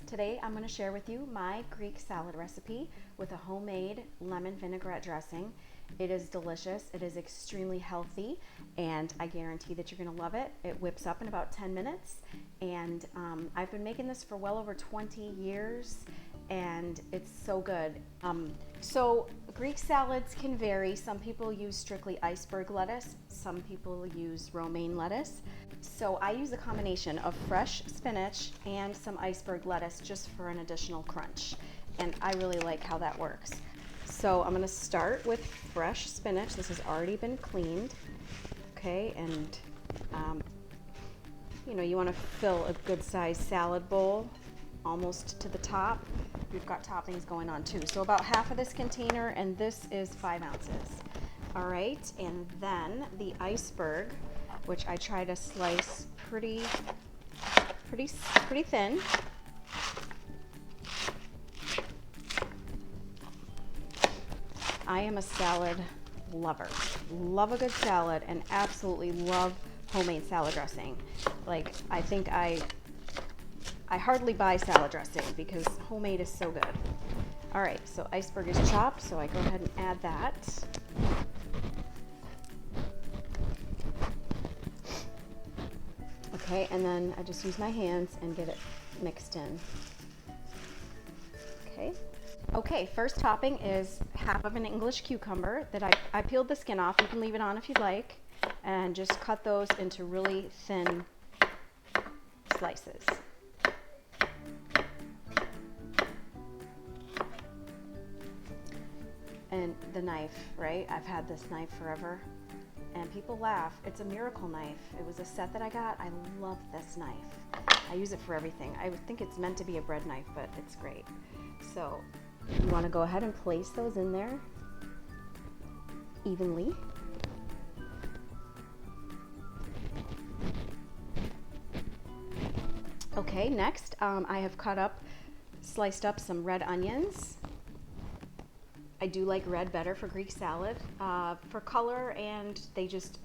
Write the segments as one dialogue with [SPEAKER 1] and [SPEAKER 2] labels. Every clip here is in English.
[SPEAKER 1] Today I'm going to share with you my Greek salad recipe with a homemade lemon vinaigrette dressing. It is delicious, it is extremely healthy, and I guarantee that you're going to love it. It whips up in about 10 minutes, and I've been making this for well over 20 years, and it's so good. So Greek salads can vary. Some people use strictly iceberg lettuce, some people use romaine lettuce. So I use a combination of fresh spinach and some iceberg lettuce just for an additional crunch, and I really like how that works. So I'm going to start with fresh spinach. This has already been cleaned, okay, and you want to fill a good sized salad bowl almost to the top. We've got toppings going on too. So about half of this container, and this is 5 ounces. All right, and then the iceberg, which I try to slice pretty thin. I am a salad lover. Love a good salad and absolutely love homemade salad dressing. Like, I think I hardly buy salad dressing because homemade is so good. All right, so iceberg is chopped, so I go ahead and add that. Okay, and then I just use my hands and get it mixed in. Okay, first topping is half of an English cucumber that I peeled the skin off. You can leave it on if you'd like, and just cut those into really thin slices. And the knife, right? I've had this knife forever, and people laugh. It's a miracle knife. It was a set that I got. I love this knife. I use it for everything. I would think it's meant to be a bread knife, but it's great. So you want to go ahead and place those in there evenly. Okay, next I have sliced up some red onions. I do like red better for Greek salad for color, and they just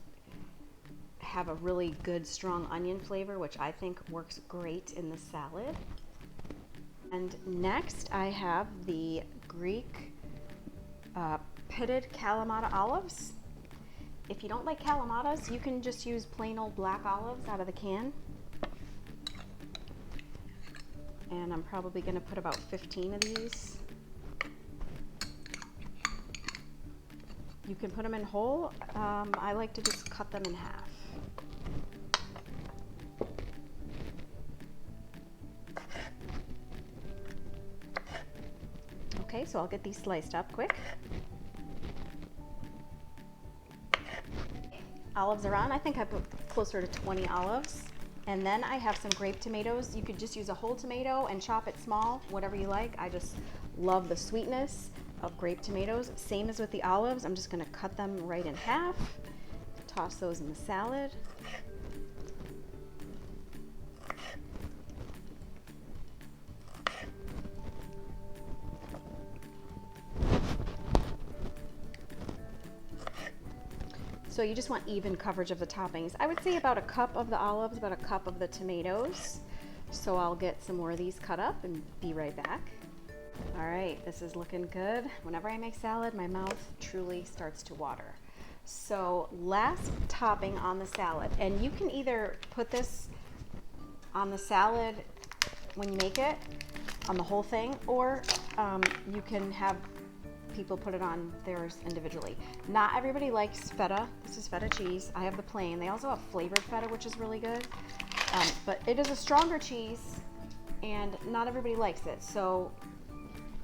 [SPEAKER 1] have a really good strong onion flavor, which I think works great in the salad. And next I have the Greek pitted kalamata olives. If you don't like kalamatas, you can just use plain old black olives out of the can. And I'm probably going to put about 15 of these. You can put them in whole. I like to just cut them in half. Okay, so I'll get these sliced up quick. Olives are on. I think I put closer to 20 olives. And then I have some grape tomatoes. You could just use a whole tomato and chop it small, whatever you like. I just love the sweetness of grape tomatoes. Same as with the olives. I'm just going to cut them right in half. Toss those in the salad. So you just want even coverage of the toppings. I would say about a cup of the olives, about a cup of the tomatoes. So I'll get some more of these cut up and be right back. All right, this is looking good. Whenever I make salad, my mouth truly starts to water. So last topping on the salad, and you can either put this on the salad when you make it, on the whole thing, or you can have people put it on theirs individually. Not everybody likes feta. This is feta cheese. I have the plain. They also have flavored feta, which is really good. But it is a stronger cheese, and not everybody likes it, so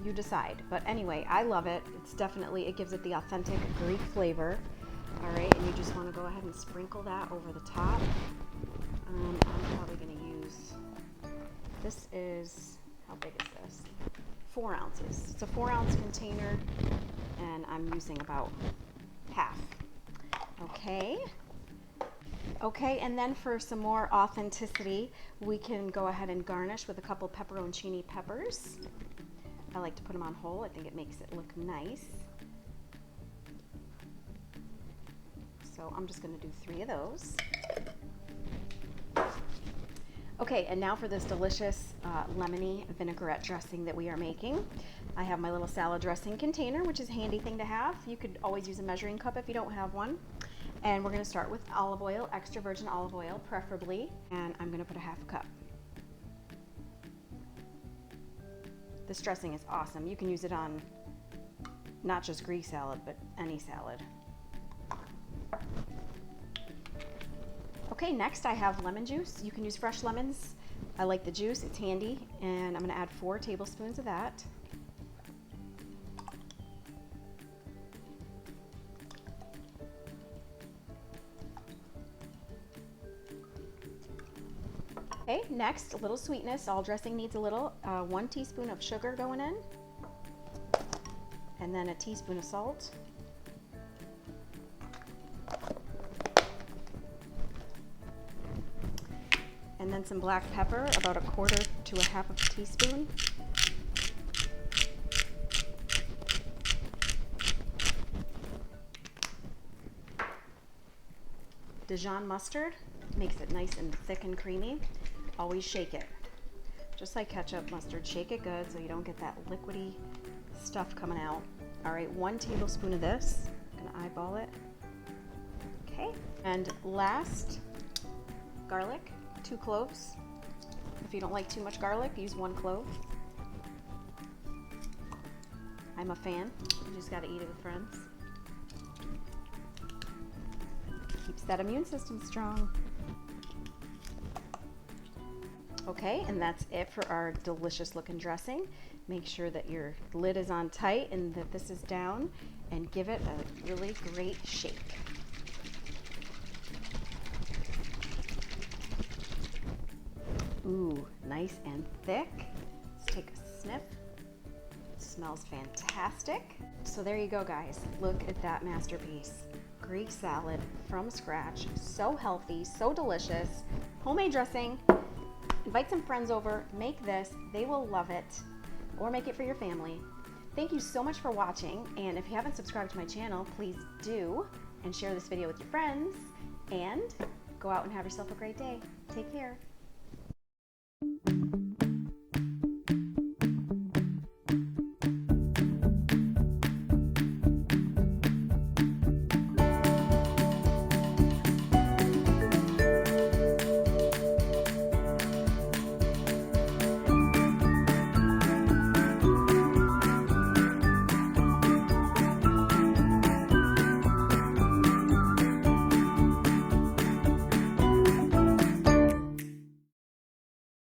[SPEAKER 1] you decide. But anyway, I love it. It gives it the authentic Greek flavor. All right, and you just want to go ahead and sprinkle that over the top. I'm probably going to use, this is, how big is this? 4 ounces. It's a 4-ounce container, and I'm using about half. Okay, and then for some more authenticity, we can go ahead and garnish with a couple pepperoncini peppers. I like to put them on whole. I think it makes it look nice. So I'm just going to do 3 of those. Okay, and now for this delicious lemony vinaigrette dressing that we are making. I have my little salad dressing container, which is a handy thing to have. You could always use a measuring cup if you don't have one. And we're gonna start with olive oil, extra virgin olive oil, preferably. And I'm gonna put a half a cup. This dressing is awesome. You can use it on not just Greek salad, but any salad. Okay, next I have lemon juice. You can use fresh lemons. I like the juice, it's handy. And I'm gonna add 4 tablespoons of that. Okay, next, a little sweetness. All dressing needs a little. 1 teaspoon of sugar going in. And then a teaspoon of salt. And then some black pepper, about 1/4 to 1/2 of a teaspoon. Dijon mustard makes it nice and thick and creamy. Always shake it. Just like ketchup, mustard, shake it good so you don't get that liquidy stuff coming out. All right, 1 tablespoon of this. I'm gonna eyeball it. Okay, and last, garlic. 2 cloves. If you don't like too much garlic, use 1 clove. I'm a fan. You just gotta eat it with friends. Keeps that immune system strong. Okay, and that's it for our delicious looking dressing. Make sure that your lid is on tight and that this is down, and give it a really great shake. Ooh, nice and thick. Let's take a sniff. It smells fantastic. So there you go, guys. Look at that masterpiece. Greek salad from scratch. So healthy, so delicious. Homemade dressing. Invite some friends over, make this. They will love it. Or make it for your family. Thank you so much for watching. And if you haven't subscribed to my channel, please do. And share this video with your friends. And go out and have yourself a great day. Take care.